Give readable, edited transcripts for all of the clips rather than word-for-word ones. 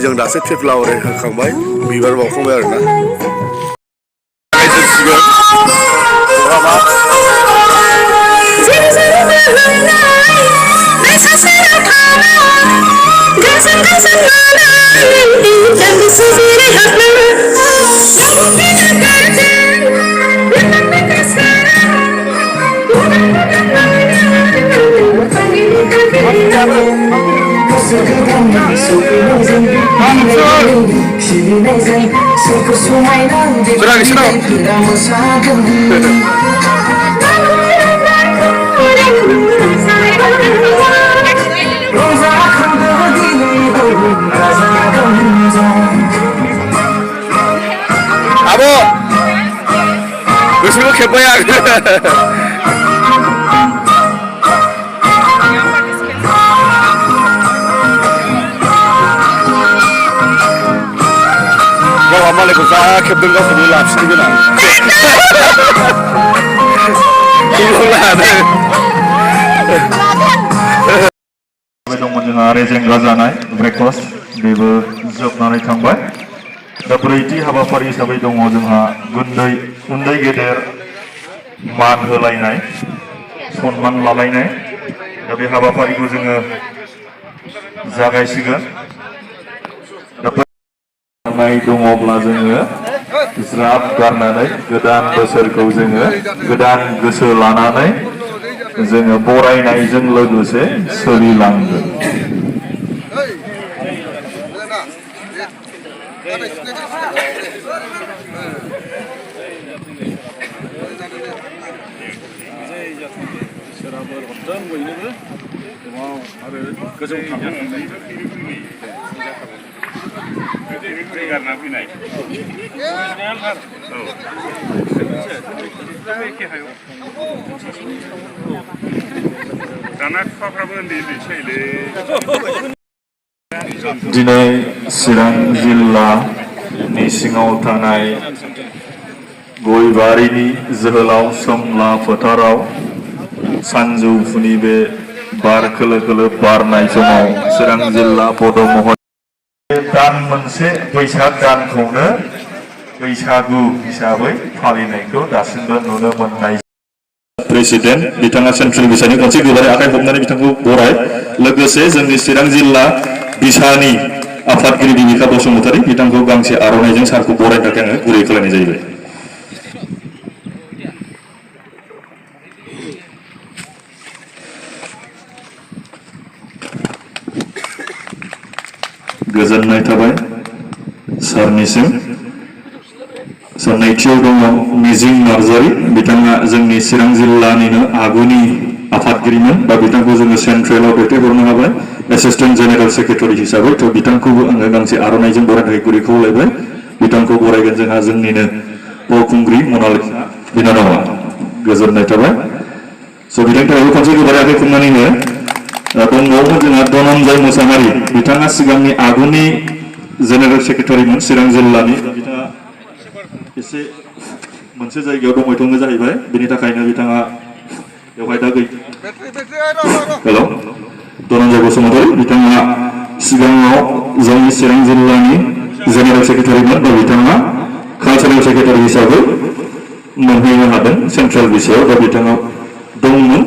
जों दासो थेफ्ला अरे होखांबाय बिबार बावखांबाय आरोना गायजेनसिगोन बहाबा Sudah di sana. Abo, besok kebayang. Malaykum saya kebun kau sudah lapis di mana? Kami dongeng dengan rezeng gazanai breakfast bebu jobnai थांबाय दा ब्रैथि हाबाफारि हिसाबै दङ जोंहा उन्दै गेदेर मान होलायनाय सनमान लालायनाय दा बे हाबाफारिखौ जोङो जागायसिगोन दङब्ला जोङो ज्राब गारनानै गोदान बोसोरखौ जोङो गोदान गोसो लानानै जोङो बरायनायजों लोगोसे सोलिलांगोन दिनै चिरां जिल्लानि सिङाव थानाय गयबारिनि जोहोलाव सोमला फोथाराव सानजौफुनि बे बार खोलो खोलो बारनाय समाव चिरां जिल्ला बड' महर दान मोनसे बैसाग दानखौनो बैसागु हिसाबै फालिनायखौ दासिमबो नुनो मोननाय प्रेसिडेन्ट बिथाङा सेन्ट्रेल बिसानि खनसे गोबारै आखाइ हमनानै बिथांखौ बराय लोगोसे जोंनि चिरां जिल्ला बिसानि आफादगिरि दिबिका बसुमतारी बिथांखौ गांसे आर'नाइजों सारखौ बरायनो थाखाय आङो गुरै खालामनाय जाहैबाय गोजोननाय थाबाय सारनिसिम सार नैथियाव दङ मिजिं नार्जारी बिथाङा जोंनि चिरां जिल्लानिनो आगुनि आफादगिरिमोन दा बिथांखौ जोङो सेन्ट्रेलाव दैथायहरनो हाबाय एसिस्टेन्ट जेनेरेल सेक्रेटारि हिसाबै थ' बिथांखौबो आङो गांसे आर'नाइजों बरायनो थाखाय गुरै खावलायबाय बिथांखौ बरायगोन जोंहा जोंनिनो फावखुंग्रि मनालिसा बिनानावा गोजोननाय थाबाय स' बिथांनि थाखायबो खनसे गोबारै आखाइ खमनानैनो दंबावोमोन जोंहा धनन्जय मोसाहारि बिथाङा सिगांनि आगुनि जेनेरेल सेक्रेटारिमोन चिरां जिल्लानि बिथाङा एसे मोनसे जायगायाव दंबायथ'नो जाहैबाय बेनि थाखायनो बिथाङा बेवहाय दा हेल' धनन्जय बसुमतारी बिथाङा सिगाङाव जोंनि चिरां जिल्लानि जेनेरेल सेक्रेटारिमोन दा बिथाङा कालचारेल सेक्रेटारि हिसाबै मोनहैनो हादों सेन्ट्रेल बिसायाव दा बिथाङा दंमोन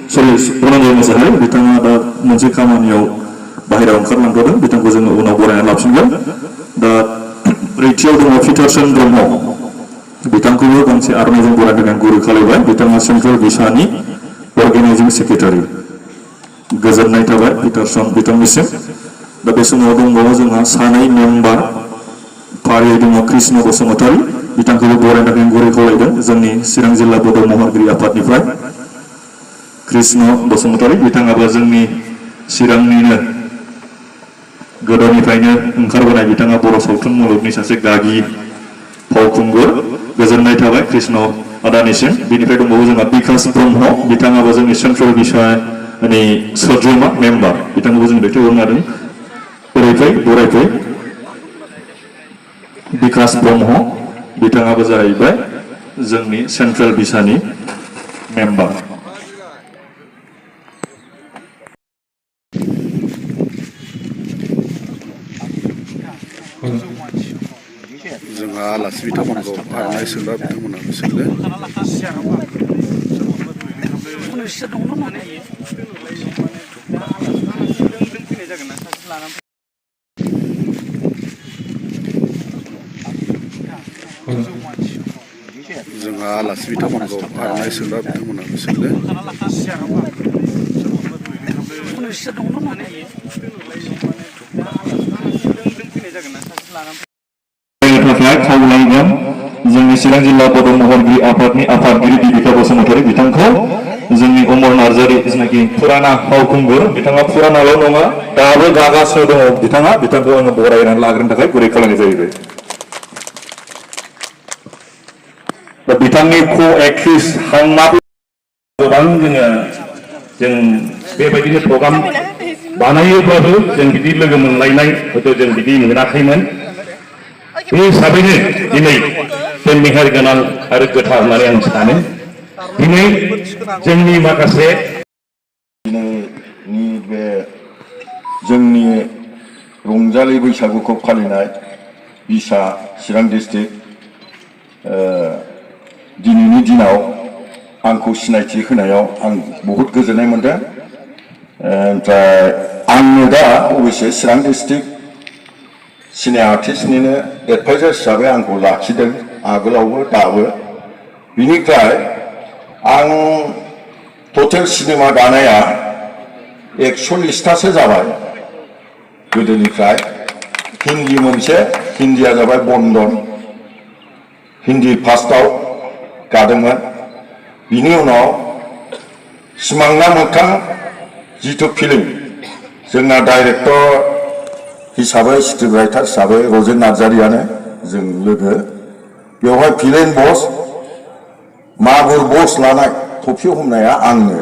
धनन्जय मोसाहारि बिथाङा दा मोनसे खामानियाव बाहेरायाव ओंखारलांथ'दों बिथांखौ जोङो उनाव बरायना लाफिनगोन दा ब्रैथियाव दङ पिटारसन ब्रह्म बिथांखौबो गांसे आर'नाइजों बरायनो थाखाय गुरै खालामबाय बिथाङा सेन्ट्रेल बिसानि अर्गेनाइजिं सेक्रेटारि गोजोननाय थाबाय पिटारसन बिथांनिसिम दा बे समाव दंबावो जोंहा सानै मेम्बार फारियै दङ कृष्ण बसुमतारी बिथांखौबो बरायनो थाखाय गुरै खावलायदों जोंनि चिरां जिल्ला बड' महरगिरि आफादनिफ्राय कृष्ण बसुमतारी बिथाङाबो जोंनि चिरांनिनो गोदोनिफ्रायनो ओंखारबोनाय बिथाङा बर' सावथुन मुलुगनि सासे गागि फावखुंगुर गोजोननाय थाबाय कृष्ण आदानिसिम बिनिफ्राय दंबावो जोंहा बिकास ब्रह्म बिथाङाबो जोंनि सेन्ट्रेल बिसानि सोद्रोमा मेम्बार बिथांखौबो जों दैथायहरनो हादों ओरैफै बरायफै बिकास ब्रह्म बिथाङाबो जाहैबाय जोंनि सेन्ट्रेल बिसानि मेम्बार जोंहा आलासि बिथांमोनखौ आर'नाइ सोंब्ला बिथांमोनहाबो सोंदों। जोंहा आलासि बिथांमोनखौ आर'नाइ सोंब्ला बिथांमोनहाबो सोंदों। थाखाय खावलायगोन जोंनि चिरां जिल्ला बड' महरगिरि आफादनि आफादगिरि दिबिका बसुमतारी बिथांखौ जोंनि अमर नार्जारी जिनाखि फुराना फावखुंगुर बिथाङा फुरानाल' नङा दाबो गागासिनो दङ बिथांखौ आङो बरायनानै लाग्रोनो थाखाय गुरै खावलायनाय जाहैबाय। दा बिथांनि क' एक्ट्रिस हांमाबो गोबां जों बेबायदिनो प्रग्राम बानायोब्लाबो जों बिदि लोगो मोनलायनाय हयथ' जों बिदि मोनाखैमोन। बे हिसाबैनो दिनै बे मेहेर गोनां आरो गोथार होननानै आं सानो। दिनै जोंनि माखासे दिनैनि बे जोंनि रंजालि बैसागुखौ फालिनाय बिसा चिरां डिस्ट्रिक्ट दिनैनि दिनाव आंखौ सिनायथि होनायाव आं बहुद गोजोननाय मोनदों। ओमफ्राय आंनो दा अबयसे चिरां डिस्ट्रिक्ट सिने आर्टिस्टनिनो एडभाइजार हिसाबै आंखौ लाखिदों आगोलावबो दाबो। बिनिफ्राय आं टटेल सिनेमा दानाया 41थासो जाबाय गोदोनिफ्राय। हिन्दी मोनसे, हिन्दीया जाबाय बन्दन, हिन्दी फार्स्टआव गादोंमोन। बिनि उनाव सिमांना मोगथां जिथु फिल्म जोंना डाइरेक्टर हिसाबै स्क्रिप्ट राइटार हिसाबै रजेन नार्जारियानो जों लोगो। बेवहाय भिलेन बस मागुर बस लानाय थफि हमनाया आंनो।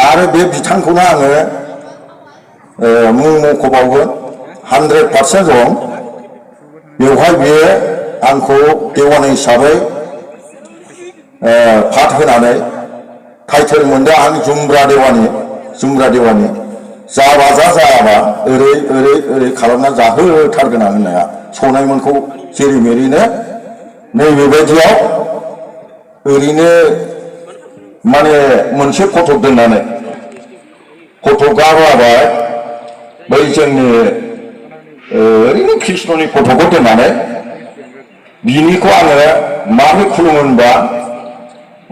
आरो बे बिथांखौनो आङो मुं मख'बावगोन 100% दं। बेवहाय बेयो आंखौ देवानि हिसाबै पाठ होनानै टाइटेल मोनदों आं जुमब्रा देवानि जाबा जायाबा ओरै खालामना जाहोथारगोन आं होननाया सनायमोनखौ जेरै मेरैनो नैबेबायदियाव ओरैनो माने मोनसे फटक दोननानै फटकआ जाबाय बै जोंनि ओरैनो कृष्णनि फटकखौ दोननानै बिनिखौ आङो माबोरै खुलुमो होनबा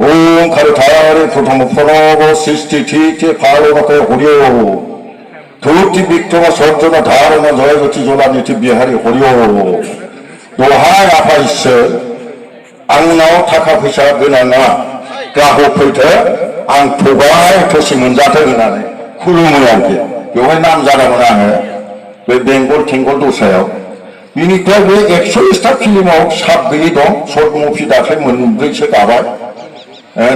ओम खारुथारि प्रथम प्रणव सृष्टि थि फालनाखौ हरिओ धुति बिक्रम सर्जन धारण जय ज्योति जला निति बिहारी हरिओ। दहाय आफा इसोर आंनाव थाखा फैसा गोनाङा ग्राहक फैथो आं थगाय थसि मोनजाथों होननानै खुलुमो आरोखि। बेवहाय नाम जादोंमोन आङो बे बेंगल थेंगल दस्रायाव। बिनिफ्राय बे 41था फिल्माव साब गैयै दं। सर्ट मुभि दाख्लै मोनब्रैसो गाबाय।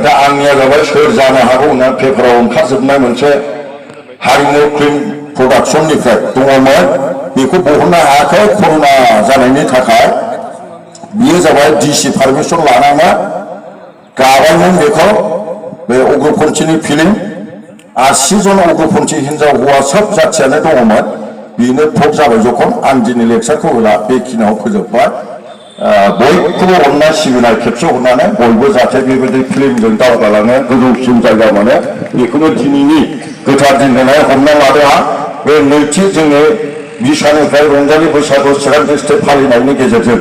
दा आंनिया जाबाय सोर जानो हागौ होनना पेपाराव ओंखारजोबनाय मोनसे हारिमु फिल्म प्रडाक्सननिफ्राय दङमोन। बेखौ बहननो हायाखै कर'ना जानायनि थाखाय। बियो जाबाय डिसि पारमिसन लानानै गाबायमोन बेखौ बे उग्रपन्थीनि फिल्म। 80 जन उग्रपन्थी हिनजाव हौवा सोब जाथियानो दङमोन। बेनो टप जाबाय जखन आं दिनै लेक्सारखौ होला बेखिनियाव फोजोबबाय। बयखौबो अननाय सिबिनाय खेबसे हरनानै बयबो जाहाथे बेबायदि फिल्मजों दावगालाङो गोजौसिन जायगा मोनो बेखौनो दिनैनि गोथार दिन होनाय हमना लादों आं। बे नैथि जोंनि बिसानिफ्राय रंजालि बैसागु चिरां डिस्ट्रिक्ट फालिनायनि गेजेरजों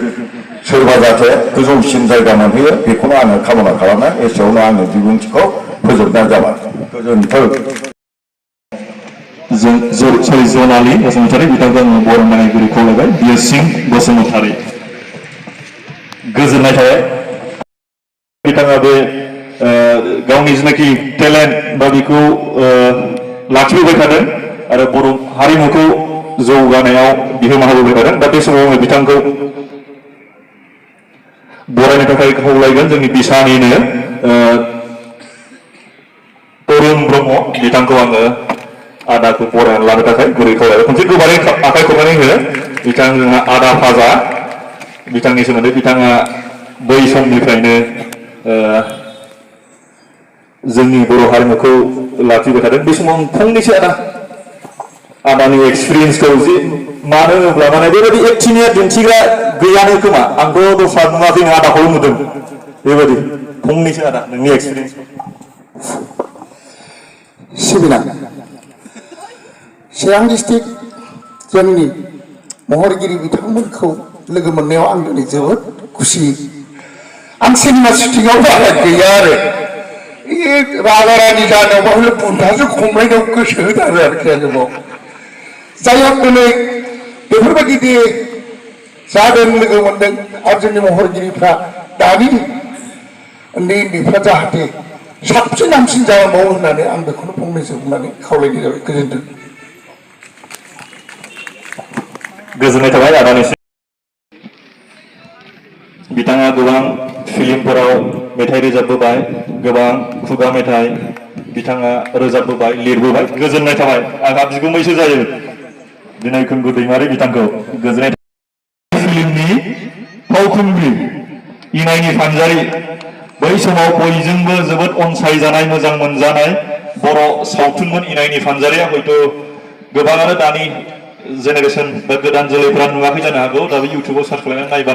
सोरबा जाहाथे गोजौसिन जायगा मोनहैयो बेखौनो आङो कामना खालामनाय एसेयावनो आङो बिबुंथिखौ फोजोबनाय जाबाय। गोजोन्थों। जनालि बसुमतारी बिथांखौ आङो बरायनानै गुरै खावलायबाय। बिरसिं बसुमतारी गोजोननाय थाबाय। बिथाङा बे गावनि जिनाखि टेलेन्ट बा बेखौ लाखिबोबाय थादों आरो बर' हारिमुखौ जौगानायाव बिहोमा होबोबाय थादों। दा बे समाव आङो बिथांखौ बरायनो थाखाय खावलायगोन जोंनि बिसानिनो तरुण ब्रह्म बिथांखौ आङो आदाखौ बरायनानै लानो थाखाय गुरै खावलायबाय। खनसे गोबारै आखाइ खबनानै हो। बिथां जोंहा आदा फाजा बिथांनि सोमोन्दै बिथाङा बै समनिफ्रायनो जोंनि बर' हारिमुखौ लाखिबाय थादों। बे समाव फंनैसो आदानि एक्सपिरियेन्सखौ जे मानो होनोब्ला माने बेबायदि एक्टिनिया दिन्थिग्रा गैयानो खोमा आंथ' दस्रा नुवाखै आदाखौल' नुदों बेबायदि फंनैसो आदा नोंनि एक्सपिरियेन्स सिबिनां चिरां डिस्ट्रिक्ट जोंनि महरगिरि बिथांमोनखौ लोगो मोननायाव आं दिनै जोबोद खुसि आं सिनेमा शुटिंआव बारा गैया आरो राजा रानि जानायाव हले बुन्दाजों खमलायनायाव गोसो होथारो आरोखि आङो बाव जाय हक दिनै बेफोरबायदि दे जादों लोगो मोनदों आरो जोंनि महरगिरिफ्रा दानि उन्दै उन्दैफ्रा जाहाथे साबसिन हामसिन जालांबावो होननानै आं बेखौनो फंनैसो बुंनानै खावलायनाय जाबाय गोजोन्थों गोजोननाय थाबाय आदानिसिम बिथाङा गोबां फिल्मफोराव मेथाइ रोजाबबोबाय गोबां खुगा मेथाइ बिथाङा रोजाबबोबाय लिरबोबाय गोजोननाय थाबाय आंहा बिगुमैसो जायो दिनै खुंगुर दैमारि बिथांखौ गोजोननाय फिल्मनि फावखुंग्रि इनायनि फानजारि बै समाव बयजोंबो जोबोद अनसायजानाय मोजां मोनजानाय बर' सावथुनमोन इनायनि फानजारिया हयथ' गोबाङानो दानि जेनेरेसन बा गोदान जोलैफोरा नुवाखै जानो हागौ दा बे इउटिउबाव सार्च खालामनानै नायबा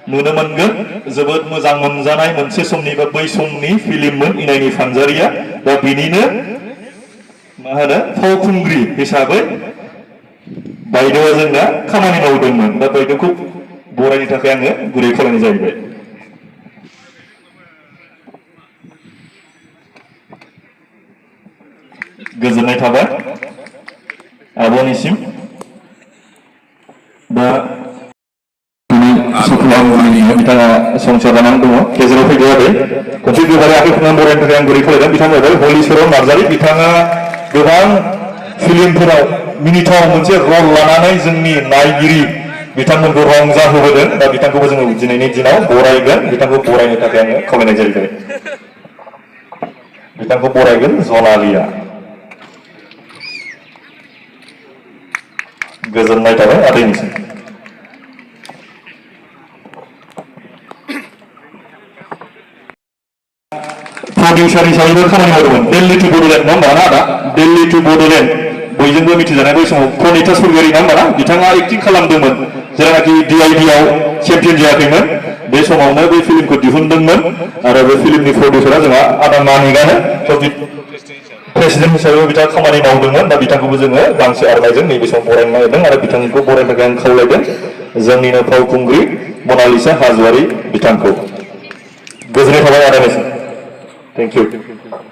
नुनो मोनगोन जोबोद मोजां मोनजानाय मोनसे समनि बा बै समनि फिल्ममोन इनायनि फानजारिया दा बिनिनो मा होनो फावखुंग्रि हिसाबै बायदेवा जोंना खामानि मावदोंमोन दा बायदेवखौ बरायनो थाखाय आङो गुरै खालामनाय जाहैबाय गोजोननाय थाबाय आब'निसिम दा बिथाङा संसार जानानै दङ गेजेराव फैदो आरो खनसे गोबारै आखाइ खनानै बरायनो थाखाय आं गुरै खालामदों बिथाङा जाबाय हलिचरन नार्जारि बिथाङा गोबां फिल्मफोराव मिनिथाव मोनसे रल लानानै जोंनि नायगिरि बिथांमोनखौ रंजाहोबोदों दा बिथांखौबो जोङो दिनैनि दिनाव बरायगोन बिथांखौ बरायनो थाखाय आङो खावलायनाय जाहैबाय बिथांखौ बरायगोन जनालिया गोजोननाय थाबाय आदैनिसिम प्रडिउसार हिसाबैबो खामानि मावदोंमोन दिल्ली टु बड'लेण्ड नङा होमबा आदा दिल्ली टु बड'लेण्ड बयजोंबो मिथिजानाय बै समाव प्रनिता सरगयारि नङा होमबा बिथाङा एक्टिं खालामदोंमोन जेरावनाखि DID आव चेम्पियन जायाखैमोन बे समावनो बे फिल्मखौ दिहुनदोंमोन आरो बे फिल्मनि प्रडिउसारा जोंहा आदा मानिकआनो प्रेसिडेन्ट हिसाबै बिथाङा खामानि मावदोंमोन दा बिथांखौबो जोङो गांसे आर'नाइजों नैबे समाव बरायनो नागिरदों आरो बिथांखौ बरायनो थाखाय आं खावलायदों जोंनिनो फावखुंग्रि मनालिसा हाज'वारि बिथांखौ गोजोननाय थाबाय आदानिसिम थेंक इउ